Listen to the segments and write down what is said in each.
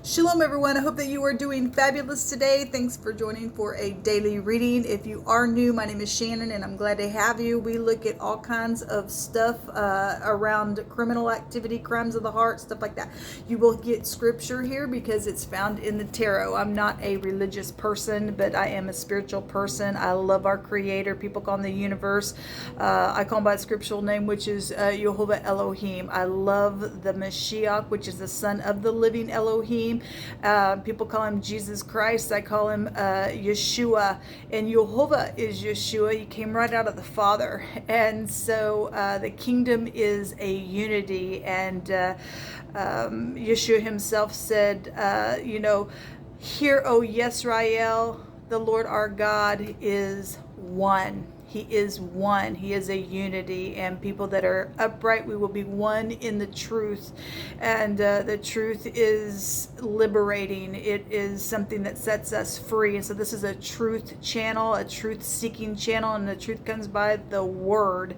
Shalom everyone, I hope that you are doing fabulous today. Thanks for joining for a daily reading. If you are new, my name is Shannon and I'm glad to have you. We look at all kinds of stuff around criminal activity, crimes of the heart, stuff like that. You will get scripture here because it's found in the tarot. I'm not a religious person, but I am a spiritual person. I love our creator. People call him the universe. I call him by a scriptural name, which is Jehovah Elohim. I love the Mashiach, which is the son of the living Elohim. People call him Jesus Christ. I call him Yeshua, and Jehovah is Yeshua. He came right out of the Father, and so the kingdom is a unity. And Yeshua himself said, "Hear, O Yisrael, the Lord our God is one." He is one. He is a unity, and people that are upright, we will be one in the truth. And the truth is liberating. It is something that sets us free. And so this is a truth channel, a truth seeking channel, and the truth comes by the word.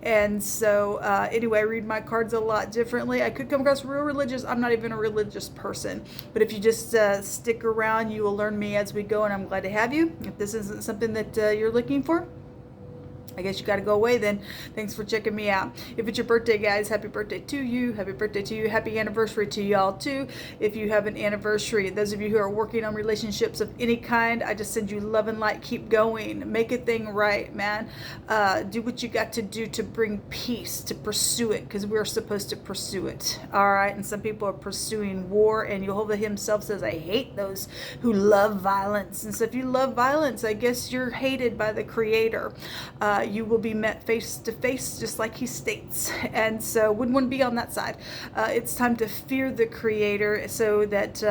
And so anyway, I read my cards a lot differently. I could come across real religious. I'm not even a religious person, but if you just stick around, you will learn me as we go, and I'm glad to have you. If this isn't something that you're looking for, I guess you got to go away then. Thanks for checking me out. If it's your birthday, guys, happy birthday to you. Happy birthday to you. Happy anniversary to y'all, too. If you have an anniversary, those of you who are working on relationships of any kind, I just send you love and light. Keep going. Make a thing right, man. Do what you got to do to bring peace, to pursue it, because we're supposed to pursue it. All right? And some people are pursuing war, and Jehovah himself says, I hate those who love violence. And so if you love violence, I guess you're hated by the Creator. You will be met face to face, just like he states. And so wouldn't want to be on that side. It's time to fear the Creator so that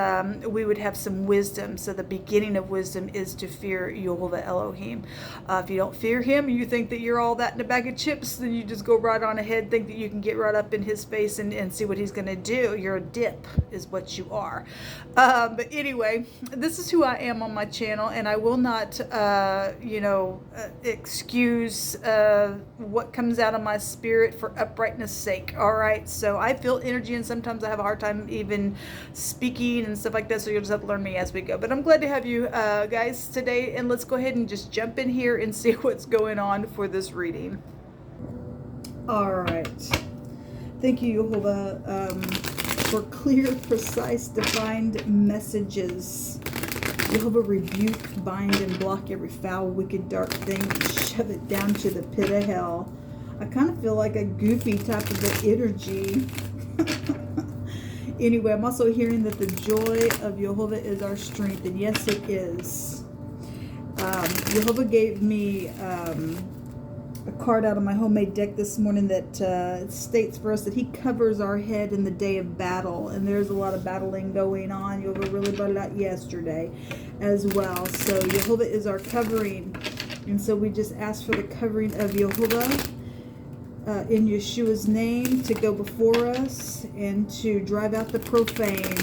we would have some wisdom. So the beginning of wisdom is to fear Jehovah Elohim. If you don't fear him, you think that you're all that in a bag of chips, then you just go right on ahead, think that you can get right up in his face and see what he's going to do. You're a dip is what you are. But anyway, this is who I am on my channel, and I will not excuse what comes out of my spirit for uprightness sake. All right, so I feel energy, and sometimes I have a hard time even speaking and stuff like that, so you'll just have to learn me as we go. But I'm glad to have you guys today, and let's go ahead and just jump in here and see what's going on for this reading. All right, thank you, Jehovah, for clear, precise, defined messages. Jehovah, rebuke, bind, and block every foul, wicked, dark thing, and shove it down to the pit of hell. I kind of feel like a goofy type of the energy. Anyway, I'm also hearing that the joy of Jehovah is our strength, and yes, it is. Jehovah gave me a card out of my homemade deck this morning that states for us that he covers our head in the day of battle, and there's a lot of battling going on. Jehovah really brought it out yesterday as well. So Jehovah is our covering, and so we just ask for the covering of Jehovah in Yeshua's name to go before us and to drive out the profane.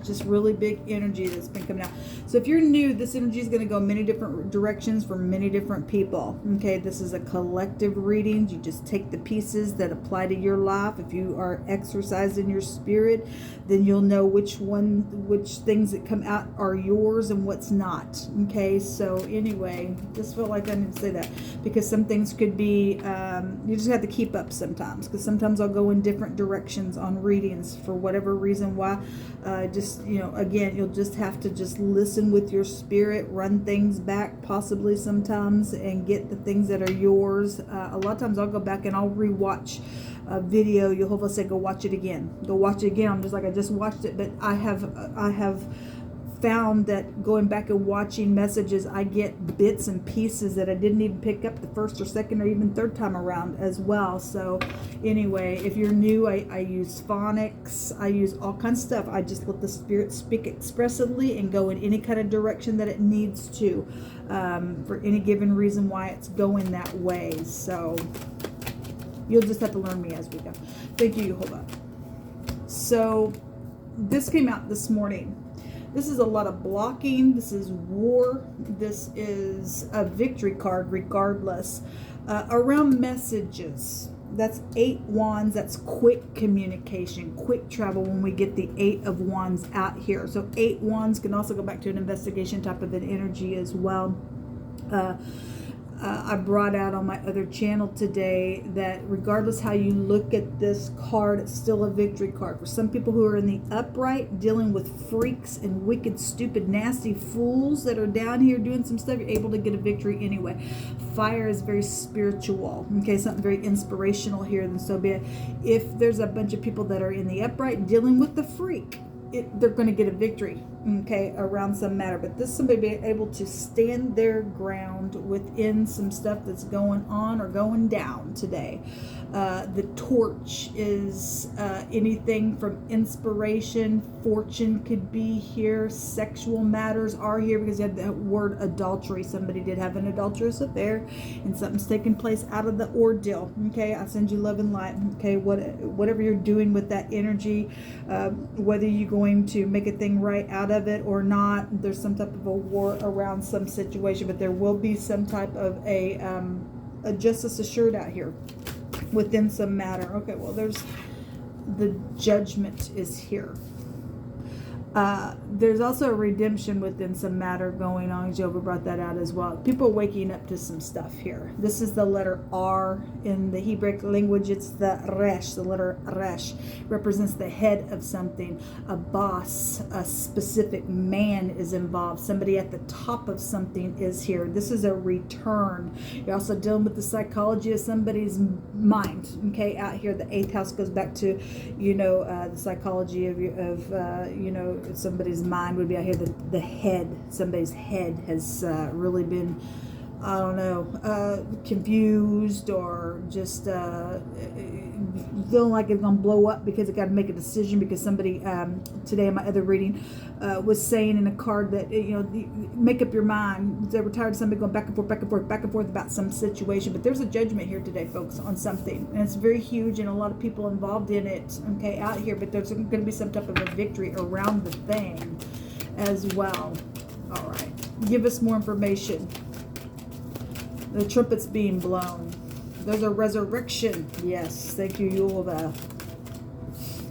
Just really big energy that's been coming out. So if you're new, this energy is going to go many different directions for many different people. Okay, this is a collective reading. You just take the pieces that apply to your life. If you are exercised in your spirit, then you'll know which things that come out are yours and what's not. Okay, so anyway, just felt like I need to say that because some things could be, you just have to keep up sometimes, because sometimes I'll go in different directions on readings for whatever reason why. Again, you'll just have to just listen with your spirit, run things back possibly sometimes, and get the things that are yours. A lot of times I'll go back and I'll rewatch a video. Jehovah said, go watch it again. Go watch it again. I'm just like, I just watched it, but I have found that going back and watching messages, I get bits and pieces that I didn't even pick up the first or second or even third time around as well. So anyway, if you're new, I use phonics, I use all kinds of stuff. I just let the spirit speak expressively and go in any kind of direction that it needs to, for any given reason why it's going that way. So you'll just have to learn me as we go. Thank you, Jehovah. So this came out this morning. This is a lot of blocking. This is war. This is a victory card regardless. Around messages. That's 8 wands. That's quick communication, quick travel when we get the 8 of wands out here. So 8 wands can also go back to an investigation type of an energy as well. I brought out on my other channel today that regardless how you look at this card, it's still a victory card. For some people who are in the upright, dealing with freaks and wicked, stupid, nasty fools that are down here doing some stuff, you're able to get a victory anyway. Fire is very spiritual, okay, something very inspirational here, then so be it. If there's a bunch of people that are in the upright dealing with the freak, they're going to get a victory, okay, around some matter. But this somebody be able to stand their ground within some stuff that's going on or going down today. The torch is anything from inspiration, fortune could be here, sexual matters are here, because you have the word adultery. Somebody did have an adulterous affair and something's taking place out of the ordeal, okay. I send you love and light, okay. Whatever you're doing with that energy, whether you're going to make a thing right out of it or not, there's some type of a war around some situation, but there will be some type of a justice assured out here within some matter. Okay, well, there's the judgment is here. There's also a redemption within some matter going on. Jehovah brought that out as well. People waking up to some stuff here. This is the letter R in the Hebrew language. It's the resh. The letter resh represents the head of something. A boss, a specific man is involved. Somebody at the top of something is here. This is a return. You're also dealing with the psychology of somebody's mind. Okay, out here, the 8th house goes back to, the psychology of somebody's mind would be out here. The head, somebody's head has really been, I don't know, confused or just feeling like it's gonna blow up because it got to make a decision, because somebody today in my other reading was saying in a card that make up your mind. They were tired of somebody going back and forth about some situation. But there's a judgment here today, folks, on something, and it's very huge and a lot of people involved in it, okay, out here. But there's going to be some type of a victory around the thing as well. All right, give us more information. The trumpet's being blown. There's a resurrection. Yes, thank you, Yulva.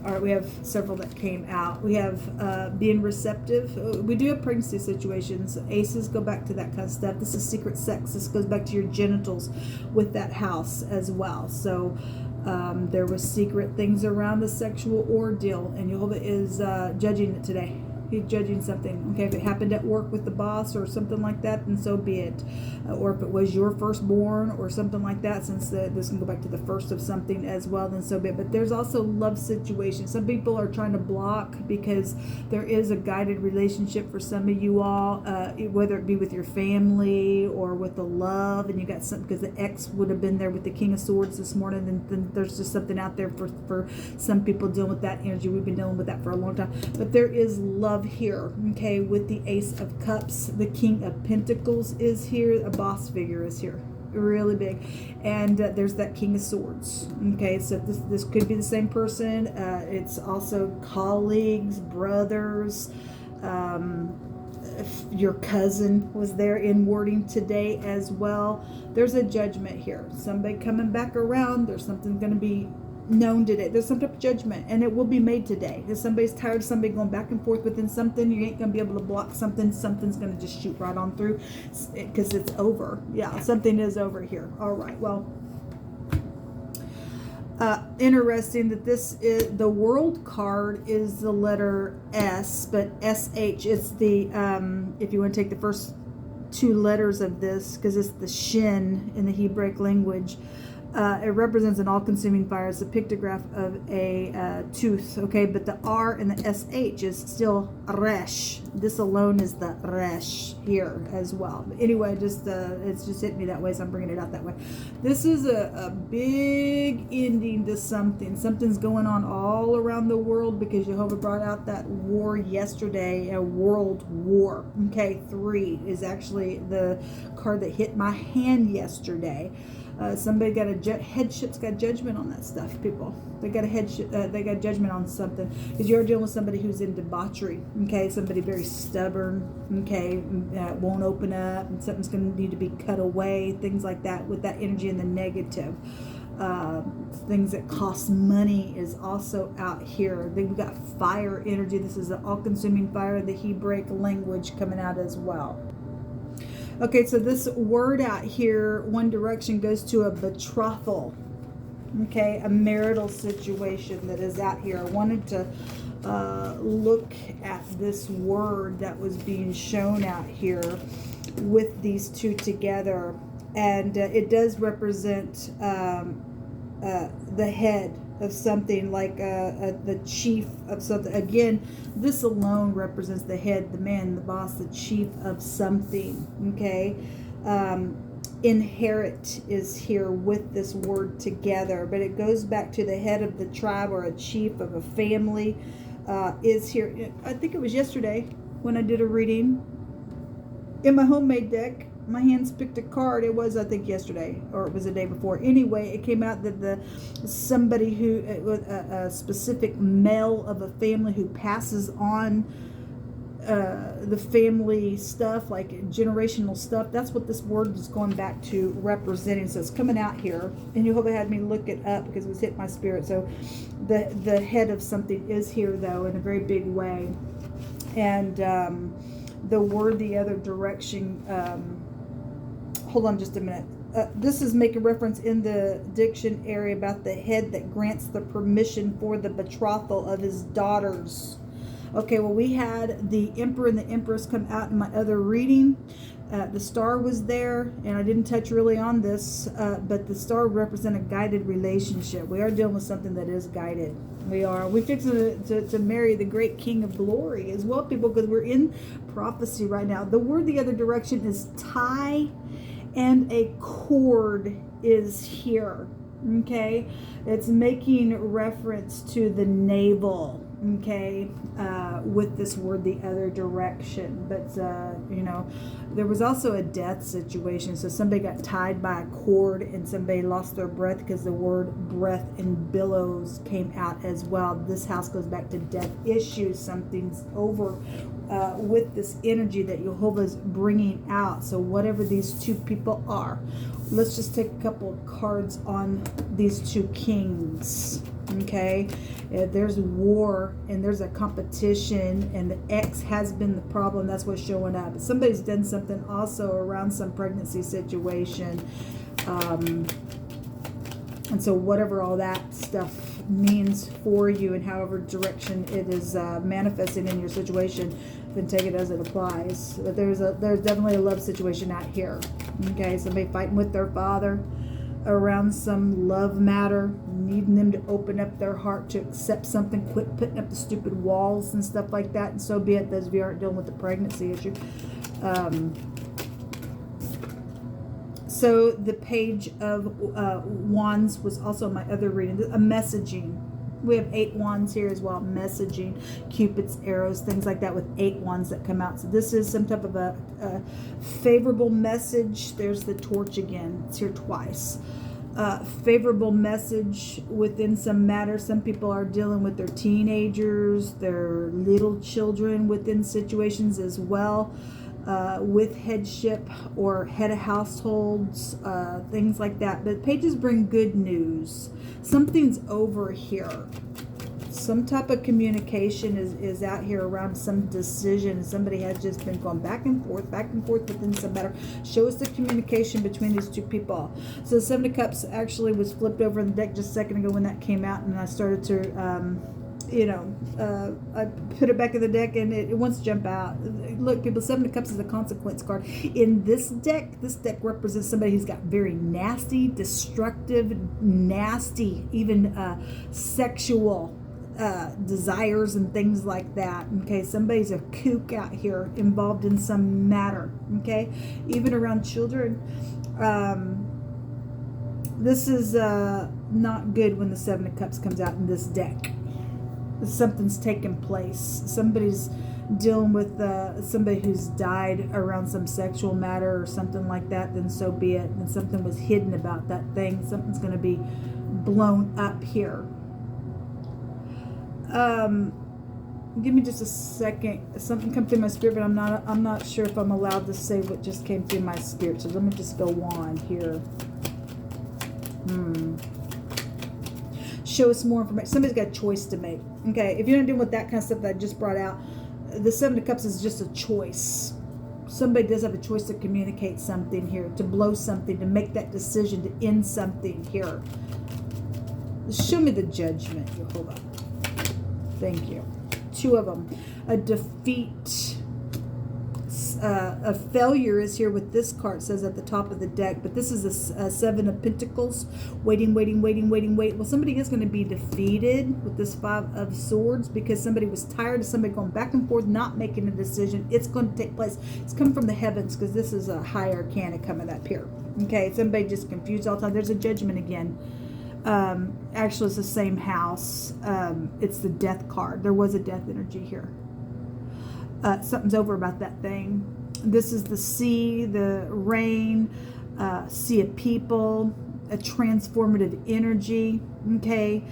All right, we have several that came out. We have being receptive. We do have pregnancy situations. Aces go back to that kind of stuff. This is secret sex. This goes back to your genitals with that house as well. So there was secret things around the sexual ordeal, and Jehovah is judging it today. He's judging something. Okay, if it happened at work with the boss or something like that, then so be it. Or if it was your firstborn or something like that, since this can go back to the first of something as well, then so be it. But there's also love situations. Some people are trying to block because there is a guided relationship for some of you all, whether it be with your family or with the love, and you got something, because the ex would have been there with the King of Swords this morning, and then there's just something out there for some people dealing with that energy. We've been dealing with that for a long time. But there is love here, okay, with the Ace of Cups. The King of Pentacles is here. A boss figure is here, really big. And there's that King of Swords. Okay, so this could be the same person. It's also colleagues, brothers. Your cousin was there in wording today as well. There's a judgment here. Somebody coming back around. There's something going to be known today. There's some type of judgment, and it will be made today. If somebody's tired of somebody going back and forth within something, you ain't gonna be able to block something. Something's gonna just shoot right on through, because it's over. Yeah, something is over here. All right, well, interesting that this is the World card is the letter S, but SH is the if you want to take the first 2 letters of this, because it's the shin in the Hebrew language. It represents an all-consuming fire. It's a pictograph of a tooth, okay? But the R and the SH is still resh. This alone is the resh here as well. But anyway, just it's just hit me that way, so I'm bringing it out that way. This is a big ending to something. Something's going on all around the world, because Jehovah brought out that war yesterday, a world war. Okay, 3 is actually the card that hit my hand yesterday. Somebody got headship's got judgment on that stuff, people. They got a headship, they got judgment on something, because you're dealing with somebody who's in debauchery, okay? Somebody very stubborn, okay? Won't open up, and something's going to need to be cut away, things like that, with that energy in the negative. Things that cost money is also out here. Then we've got fire energy. This is an all-consuming fire in the Hebraic language coming out as well. Okay, so this word out here, one direction, goes to a betrothal. Okay, a marital situation that is out here. I wanted to look at this word that was being shown out here with these two together. And it does represent the head of something, like the chief of something. Again, this alone represents the head, the man, the boss, the chief of something. Okay, inherit is here with this word together, but it goes back to the head of the tribe or a chief of a family is here. I think it was yesterday when I did a reading in my homemade deck. My hands picked a card. It was, I think, yesterday, or it was the day before. Anyway, it came out that somebody who, a specific male of a family who passes on the family stuff, like generational stuff. That's what this word is going back to representing. So it's coming out here, and Jehovah had me look it up because it was hitting my spirit. So the head of something is here, though, in a very big way. And the word, the other direction, hold on just a minute. This is making reference in the dictionary about the head that grants the permission for the betrothal of his daughters. Okay, well, we had the Emperor and the Empress come out in my other reading. The star was there, and I didn't touch really on this, but the star represents a guided relationship. We are dealing with something that is guided. We fix to marry the great King of Glory as well, people, because we're in prophecy right now. The word, the other direction, is tie, and a cord is here. Okay, it's making reference to the navel. Okay, with this word, the other direction. But you know, there was also a death situation. So somebody got tied by a cord, and somebody lost their breath because the word breath and billows came out as well. This house goes back to death issues. Something's over with this energy that Jehovah's bringing out. So whatever these two people are, let's just take a couple of cards on these two kings. Okay, there's war and there's a competition, and the ex has been the problem. That's what's showing up. Somebody's done something also around some pregnancy situation, and so whatever all that stuff means for you, and however direction it is manifesting in your situation, then take it as it applies. But there's definitely a love situation out here. Okay, somebody fighting with their father around some love matter, needing them to open up their heart to accept something, quit putting up the stupid walls and stuff like that, and so be it. Those of you aren't dealing with the pregnancy issue. So the page of wands was also my other reading, a messaging. We have 8 wands here as well, messaging, Cupid's arrows, things like that, with 8 wands that come out. So this is some type of a favorable message. There's the torch again. It's here twice. Favorable message within some matter. Some people are dealing with their teenagers, their little children within situations as well. With headship or head of households, things like that. But pages bring good news. Something's over here. Some type of communication is out here around some decision. Somebody has just been going back and forth within some matter. Show us the communication between these two people. So the 7 of Cups actually was flipped over in the deck just a second ago when that came out, and I started to I put it back in the deck, and it wants to jump out. Look, people, 7 of Cups is a consequence card. In this deck represents somebody who's got very nasty, destructive, nasty, even sexual desires and things like that. Okay, somebody's a kook out here, involved in some matter. Okay, even around children. This is not good when the 7 of Cups comes out in this deck. Something's taken place. Somebody's dealing with somebody who's died around some sexual matter or something like that, then so be it. And something was hidden about that thing. Something's going to be blown up here. Give me just a second. Something come through my spirit, but I'm not sure if I'm allowed to say what just came through my spirit. So let me just go on here. Show us more information. Somebody's got a choice to make. Okay, if you're not dealing with that kind of stuff that I just brought out, the Seven of Cups is just a choice. Somebody does have a choice to communicate something here, to blow something, to make that decision, to end something here. Show me the Judgment, Jehovah. Thank you. Two of them. A defeat. A failure is here with this card. It says at the top of the deck, but this is a Seven of Pentacles. Waiting. Well, somebody is going to be defeated with this Five of Swords because somebody was tired of somebody going back and forth, not making a decision. It's going to take place. It's coming from the heavens because this is a high arcana coming up here. Okay, somebody just confused all the time. There's a Judgment again. Actually, it's the same house. It's the Death card. There was a death energy here. Something's over about that thing. This is the sea, the rain, sea of people, a transformative energy. Okay,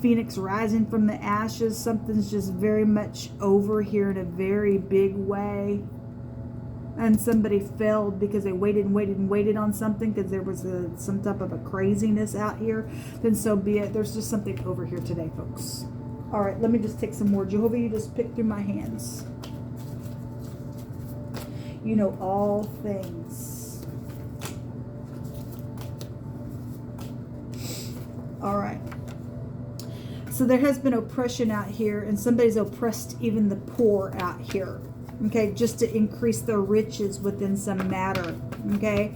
Phoenix rising from the ashes. Something's just very much over here in a very big way. And somebody failed because they waited on something because there was some type of a craziness out here. Then so be it. There's just something over here today, folks. All right, let me just take some more. Jehovah, you just pick through my hands. You know all things. All right. So there has been oppression out here, and somebody's oppressed even the poor out here. Okay, just to increase their riches within some matter. Okay.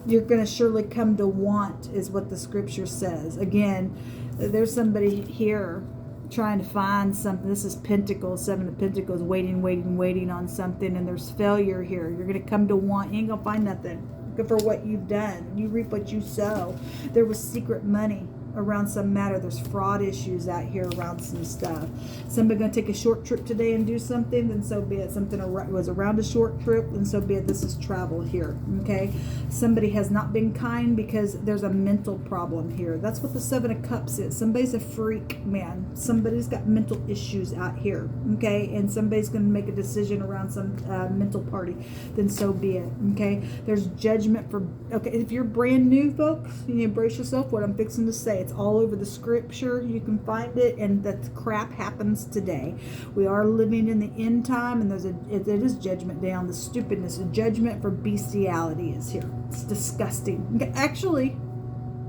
You're going to surely come to want, is what the scripture says. Again, there's somebody here trying to find something. This is Pentacles, Seven of Pentacles, waiting on something, and there's failure here. You're going to come to want. You ain't going to find nothing for what you've done. You reap what you sow. There was secret money around some matter. There's fraud issues out here around some stuff. Somebody going to take a short trip today and do something, then so be it. Something was around a short trip, and so be it. This is travel here. Okay, somebody has not been kind because there's a mental problem here. That's what the Seven of Cups is. Somebody's a freak, man. Somebody's got mental issues out here. Okay, and somebody's going to make a decision around some mental party, then so be it. Okay, there's judgment for, okay, if you're brand new, folks, you need to brace yourself. What I'm fixing to say, it's all over the scripture. You can find it, and that crap happens today. We are living in the end time, and it is judgment day on the stupidness. A judgment for bestiality is here. It's disgusting. Actually,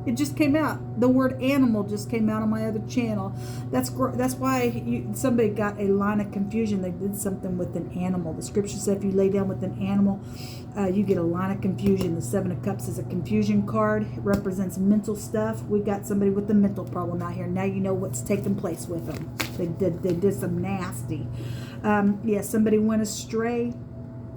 it just came out. The word animal just came out on my other channel. That's why somebody got a line of confusion. They did something with an animal. The scripture said if you lay down with an animal, you get a line of confusion. The Seven of Cups is a confusion card. It represents mental stuff. We got somebody with a mental problem out here. Now you know what's taking place with them. They did some nasty. Yeah, somebody went astray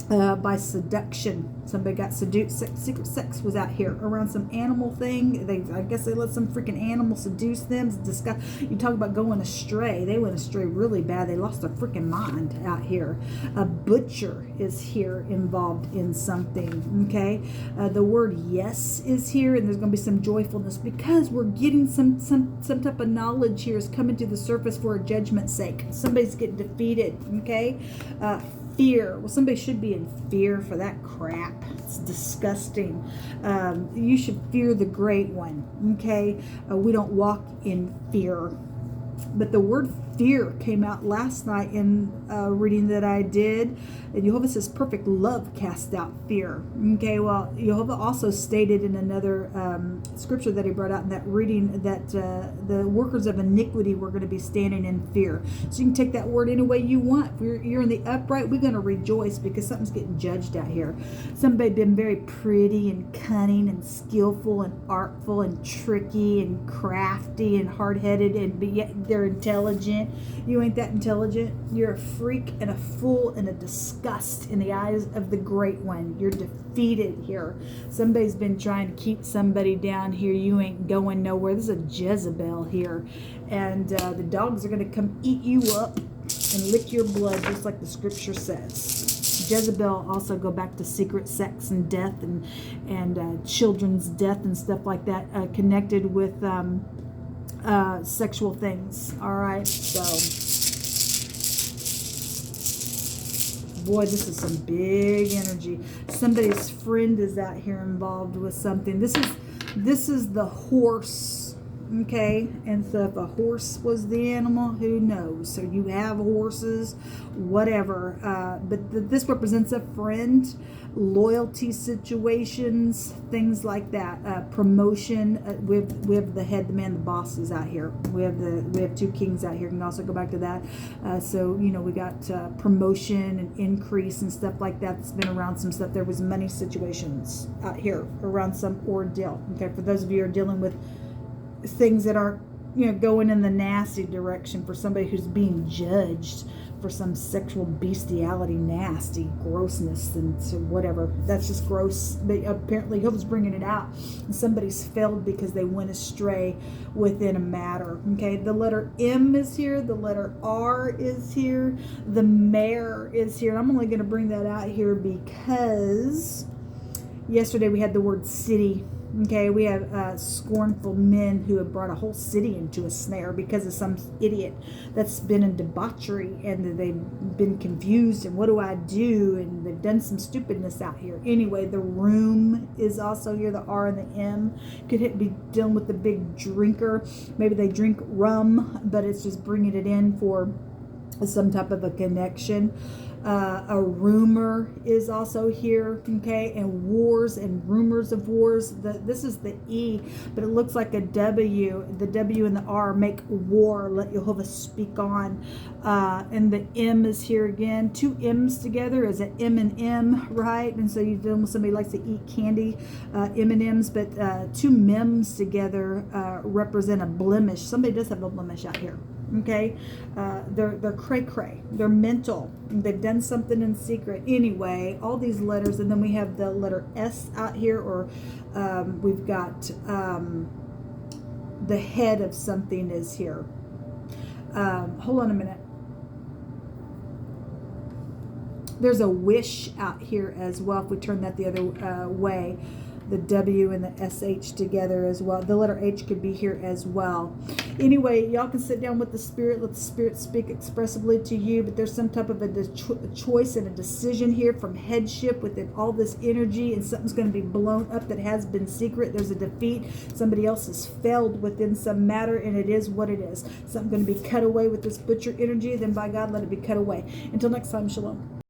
by seduction. Somebody got seduced. Secret sex was out here around some animal thing. I guess they let some freaking animal seduce them. It's disgusting. You talk about going astray. They went astray really bad. They lost their freaking mind out here. A butcher is here involved in something. Okay, the word yes is here, and there's going to be some joyfulness because we're getting some type of knowledge here is coming to the surface for a judgment's sake. Somebody's getting defeated. Okay. Fear. Well, somebody should be in fear for that crap. It's disgusting. You should fear the Great One. Okay? We don't walk in fear. But the word fear came out last night in a reading that I did. And Jehovah says perfect love casts out fear. Okay, well, Jehovah also stated in another scripture that he brought out in that reading that the workers of iniquity were going to be standing in fear. So you can take that word any way you want. If you're in the upright, we're going to rejoice because something's getting judged out here. Somebody been very pretty and cunning and skillful and artful and tricky and crafty and hard-headed, and yet they're intelligent. You ain't that intelligent. You're a freak and a fool and a disgust in the eyes of the Great One. You're defeated here. Somebody's been trying to keep somebody down here. You ain't going nowhere. There's a Jezebel here, and the dogs are going to come eat you up and lick your blood, just like the scripture says. Jezebel also go back to secret sex and death and children's death and stuff like that, connected with sexual things. All right, so boy, this is some big energy. Somebody's friend is out here involved with something. This is This is the horse, okay? And so if a horse was the animal, who knows? So you have horses, whatever. But this represents a friend, loyalty situations, things like that. Promotion. We have the head, the man, the boss is out here. We have two kings out here. We can also go back to that. So we got promotion and increase and stuff like that. That's been around some stuff. There was money situations out here around some ordeal. Okay, for those of you who are dealing with things that aren't going in the nasty direction, for somebody who's being judged for some sexual bestiality, nasty grossness, and so whatever, that's just gross. But apparently Job's bringing it out, and somebody's failed because they went astray within a matter. Okay, the letter M is here, the letter R is here, the mayor is here, and I'm only going to bring that out here because yesterday we had the word city. Okay, we have scornful men who have brought a whole city into a snare because of some idiot that's been in debauchery, and they've been confused, and what do I do? And they've done some stupidness out here. Anyway, the room is also here, the R and the M. Could be dealing with the big drinker. Maybe they drink rum, but it's just bringing it in for some type of a connection. A rumor is also here, okay, and wars and rumors of wars. This is the E, but it looks like a W. The W and the R make war. Let Jehovah speak on. And the M is here again. Two M's together is an M and M, right? And so you're dealing with somebody who likes to eat candy, M&M's, but two Mems together represent a blemish. Somebody does have a blemish out here. Okay, they're cray-cray, they're mental, they've done something in secret. Anyway, all these letters, and then we have the letter S out here, or we've got the head of something is here. Hold on a minute. There's a wish out here as well, if we turn that the other way. The W and the SH together as well. The letter H could be here as well. Anyway, y'all can sit down with the Spirit. Let the Spirit speak expressively to you. But there's some type of a choice and a decision here from headship within all this energy. And something's going to be blown up that has been secret. There's a defeat. Somebody else has failed within some matter. And it is what it is. Something going to be cut away with this butcher energy. Then by God, let it be cut away. Until next time, shalom.